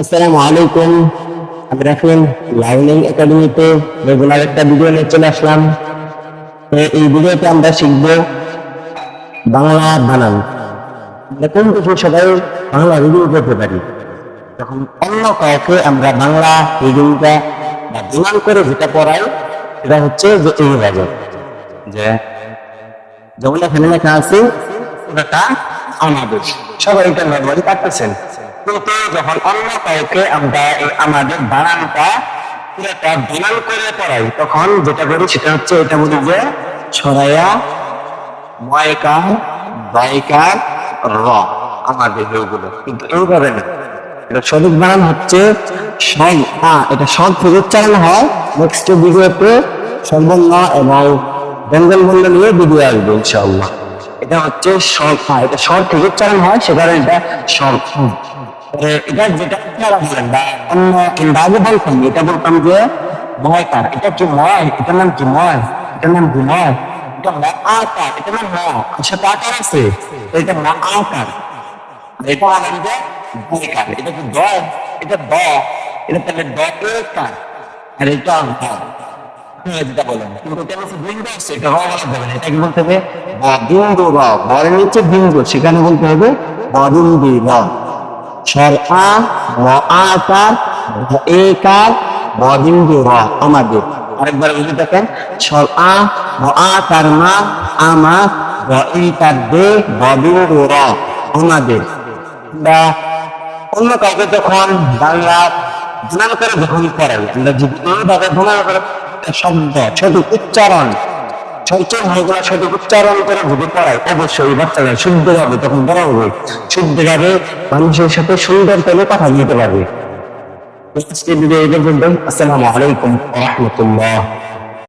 আসসালামু আলাইকুম। আমি রাফিন লার্নিং একাডেমিতে রেগুলার একটা ভিডিও নিয়ে চলে আসলাম। তো এই ভিডিওতে আমরা শিখব বাংলা বানান। কোন কিছু সবাই বাংলা রিডিং করতে পারি, তখন অন্য কাউকে আমরা বাংলা রিডিংটা বা বানান করে যেটা পড়াই সেটা হচ্ছে যে এইভাবে, যে যেমন এখানে লেখা আছে পুরোটা আমাদের, সবাই এটা নর্মালি কাটতেছেন। কিন্তু যখন অন্য কাউকে আমরা আমাদের বানানটা পুরোটা বানান করে পড়াই, তখন যেটা করি সেটা হচ্ছে এটা বলি যে ছড়াইয়া ময়কার বাইকার র আমাদের এগুলো, কিন্তু এইভাবে না। এটা সঠিক বানান হচ্ছে সব এটা সব থেকে উচ্চারণ হয়। নেক্সট ভিডিওতে সর্বর্ণ এবং ব্যঞ্জন বর্ণ নিয়ে ভিডিও আসবে ইনশাআল্লাহ। এটা হচ্ছে সব এটা সব থেকে উচ্চারণ হয়, সে কারণে এটা সব। এটা যেটা আপনারা বলেন বা অন্য কিংবা আগে বলতাম, এটা বলতাম যে ময়কার, এটা কি ময়, এটার নাম কি ময়, এটার নাম কি ময়, এটা আকার, এটার নাম ম, সাথে আকার আছে, এটা আকার। এটা বলেন যে বয়কার, এটা কি দ, এটা দ, এটা তাহলে দ একার, আর এটা যেটা বলেন। কিন্তু এটা হচ্ছে বিন্দু আছে, এটা র বলা যাবে না, এটা কি বলতে হবে বিন্দু র, বরের নিচে বিন্দু, সেখানে বলতে হবে বিন্দু র। স্বর আ ম আকার একার বিন্দু র আমাদের। আরেকবার বুঝে দেখেন, স্বর আ ম আকার মা আমার একার দে বিন্দু র আমাদের। বা অন্য কাউকে যখন বাংলা বানান করে যখন পড়াই, আমরা যেভাবে বানান করে শব্দ সঠিক উচ্চারণ সঠিক উচ্চারণ করে যদি পড়াই, অবশ্যই বাচ্চারা শুদ্ধ হবে, তখন বড় হবে শুদ্ধভাবে মানুষের সাথে সুন্দর করে কথা বলতে পারবে। আসসালামু আলাইকুম ওয়া রাহমাতুল্লাহ।